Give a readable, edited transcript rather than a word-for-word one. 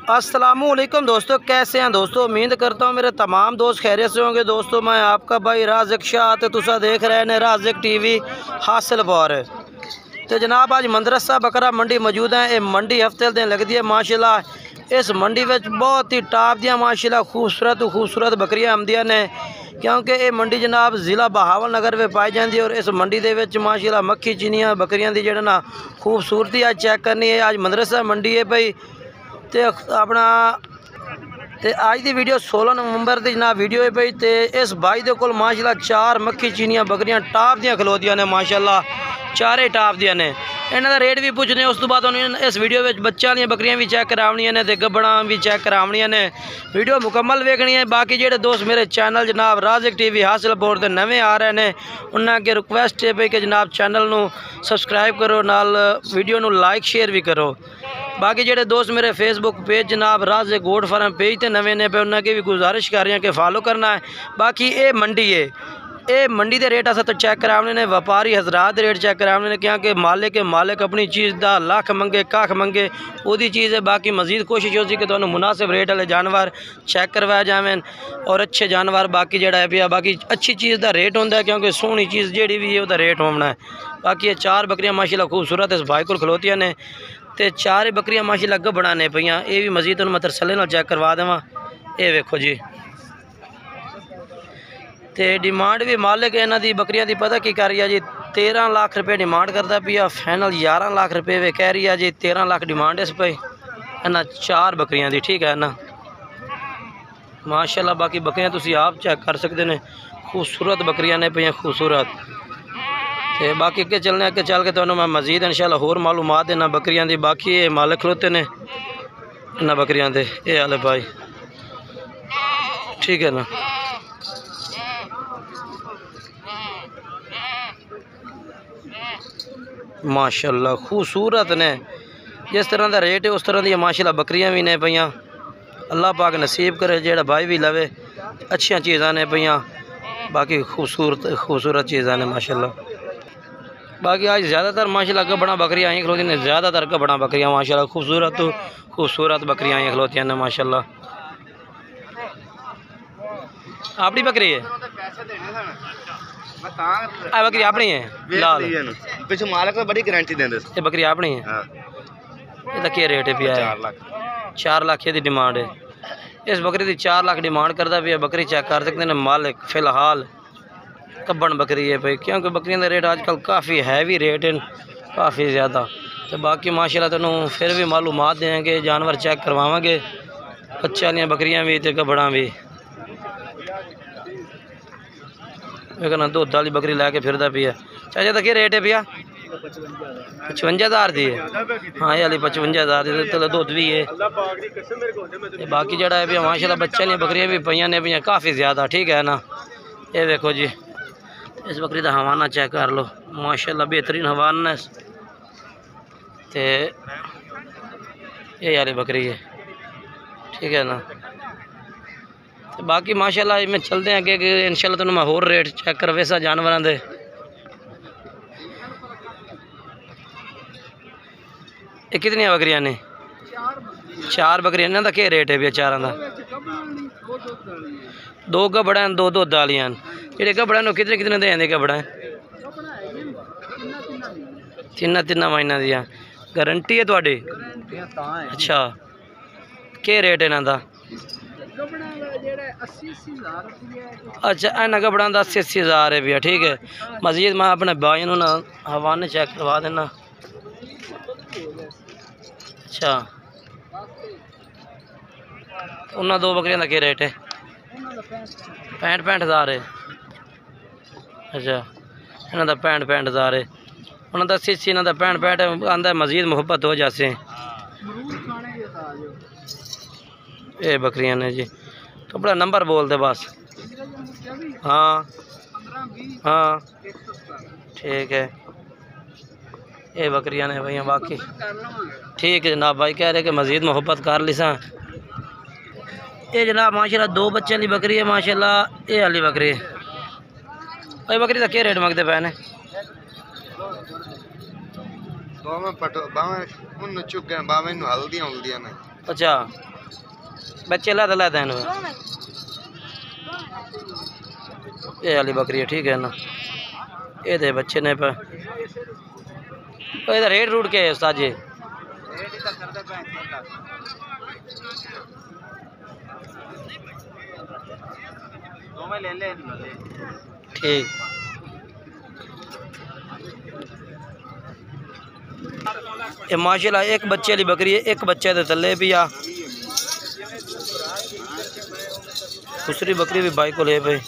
अस्सलामुअलैकुम दोस्तों, कैसे हैं दोस्तों। उम्मीद करता हूँ मेरे तमाम दोस्त खैरियत से होंगे। दोस्तों मैं आपका भाई राज़िक शाह ते तुसा देख रहे हैं राज़िक टीवी हासिलपुर। तो जनाब आज मदरसा बकरा मंडी मौजूद है। ये मंडी हफ्ते दिन लगती है माशाल्लाह। इस मंडी में बहुत ही टाप दियाँ माशाल्लाह खूबसूरत बकरियाँ आमदियाँ ने, क्योंकि ये मंडी जनाब ज़िला बहावल नगर में पाई जाती है। और इस मंडी के माशाल्लाह मक्खी चीनियाँ बकरियाँ की जो ना खूबसूरती आज चेक करनी है। आज मदरसा मंडी है भाई ते अपना ते आज की वीडियो 16 नवंबर की जनाब वीडियो है भाई। तो इस भाई के कोल माशाल्लाह 4 मक्खी चीनियाँ बकरियाँ टाप दियाँ खलोतियाँ ने माशाल्लाह, चारे टाप दियाँ ने। इन्हों का रेट भी पूछने, उस तो बाद इस वीडियो में बच्चों दी बकरियाँ भी चेक करावनियाँ ने ते गब्बड़ां भी चेक करावनियाँ ने। वीडियो मुकम्मल वेखनी है। बाकी जेडे दोस्त मेरे चैनल जनाब राज़िक टीवी हासिलपुर ते नवे आ रहे हैं, उन्होंने अगे रिक्वेस्ट है भाई कि जनाब चैनल नू सबसक्राइब करो, नाल वीडियो नू लाइक शेयर भी करो। बाकी जेडे दोस्त मेरे फेसबुक पेज जनाब राज़िक गोट फार्म पेज ते नवे ने पे उन्होंने भी गुजारिश कर रहे हैं कि फॉलो करना है। बाकी ये मंडी है, ये मंडी के रेट अस तो चेक कराने ने, व्यापारी हजरात रेट चेक कराने ने, क्योंकि मालिक अपनी चीज़ का लख मंगे कख मंगे वो चीज़ है। बाकी मजीद कोशिश होती कि तुहानू मुनासिब रेट वाले जानवर चेक करवाए जावें और अच्छे जानवर। बाकी जोड़ा है पिया बाकी अच्छी चीज़ का रेट होंगे, क्योंकि सोहनी चीज़ जी भी है वह रेट होना है। बाकी ये 4 बकरियाँ माशाल्लाह खूबसूरत इस भाई को खलोतियाँ ने, तो 4 बकरियाँ माशाल्लाह गब्बड़ां ने पईयां। ये भी मजीद मैं तरसले नाल चेक करवा देवां। ये वेखो जी, तो डिमांड भी मालिक इन्हां दी बकरियां दी पता की कर रही है जी, 13 लाख रुपये डिमांड करता पिया, फाइनल 11 लाख रुपये वे कह रही है जी। 13 लाख डिमांड इस पे इन्हां 4 बकरियां दी, ठीक है ना माशाल्लाह। बाकी बकरियां तुसी आप चेक कर सकते हैं, खूबसूरत बकरियां ने पईयां खूबसूरत। तो बाकी अगे चलने, अगे चल के तो मैं मजीद इंशाल्लाह होर मालूमात देना बकरियां दी। बाकी ये मालिक खलोते ने इन्हां बकरियां दे, ये हाल है भाई, ठीक है ना। माशाल्लाह खूबसूरत ने, जिस तरह का रेट है उस तरह दी माशाल्लाह बकरियां भी ने पईयां। अल्लाह पाक नसीब करे जेड़ा भाई भी लवे, अच्छियां चीज़ां ने पईयां। बाकी खूबसूरत चीज़ां ने माशाल्लाह। बाकी आज ज़्यादातर माशाल्लाह गब्बड़ां बकरियां आई खलोती ने, ज़्यादातर गब्बड़ां बकरियां माशाल्लाह खूबसूरत बकरियां आई खलोतियां ने माशाल्लाह। अपनी बकरी है, बकरी अपनी है लाल पिछू मालिक तो बड़ी गारंटी देंदे। ये बकरी अपनी है। ये क्या रेट है पिया? 4 लाख की डिमांड है। इस बकरी की 4 लाख डिमांड करता पिया। बकरी चेक कर सकते हैं मालिक, फिलहाल कब्बन बकरी है भाई, क्योंकि बकरियों का रेट आजकल काफ़ी हैवी रेट है, काफ़ी ज़्यादा। तो बाकी माशाल्लाह तुहानू फिर भी मालूमात देंगे, जानवर चेक करवाएंगे, बच्चे वाली बकरियां भी तो गब्बड़ां भी। कहना दुध वाली बकरी लैके फिरदा पिया। चाचा तो क्या रेट है पिया? 55,000 दी है। हाँ ये वाली 55,000 दी, तो दुध भी है। बाकी जड़ा है पिया माशाल्लाह बच्चे वाली बकरियां भी पईयां ने पिया काफ़ी ज़्यादा, ठीक है ना। ये देखो जी, इस बकरी का हवाना चेक कर लो माशाल्लाह, बेहतरीन हवाना है। तो ये वाली बकरी है, ठीक है ना। तो बाकी माशाल्लाह में चलते हैं कि इंशाल्लाह तुहानू मैं होर रेट चेक करवेसा जानवरों के। ये कितनी बकरियां ने? 4 बकरियां। इन्हों का क्या रेट है भैया? 4 का 2 गब्बड़ां 2 दुध वालियां। जेडे गब्बड़ां कितने कितने दें गब्बड़ां? 3 महीना दियाँ। गारंटी है थोड़ी? अच्छा, क्या रेट है इन्हों का? अच्छा इन्होंने गब्बड़ां का 80,000 है भैया, ठीक है। मजीद मैं अपने भाई ना हवाने चेक करवा देना। अच्छा उन्होंने 2 बकरियों का क्या रेट है? 65,000 है। अच्छा इन्हों का 65,000 है, उन्होंने 80 इन्हों का 65 आंदा मजीद मुहब्बत हो जासे। ये बकरियां ने जी, तो अपना नंबर बोल दे बस। हाँ हाँ ठीक है। ये बकरियां ने भैया बाकी ठीक है जनाब। भाई कह रहे कि मज़ीद मोहब्बत कर लिसा। ये जनाब माशाल्लाह 2 बच्चों की बकरी है माशाल्लाह। ये वाली बकरी है भाई, बकरी का क्या रेट मंगते पे ने? अच्छा बच्चे लद लद हैं ये वाली बकरी है ठीक है ना ये दे बच्चे ने पर इधर रेट रूट के है उस्ताद जी ठीक ये माशाल्लाह एक बच्चे वाली बकरी है एक बच्चे दे तले भी आ दूसरी बकरी भी भाई को ले भाई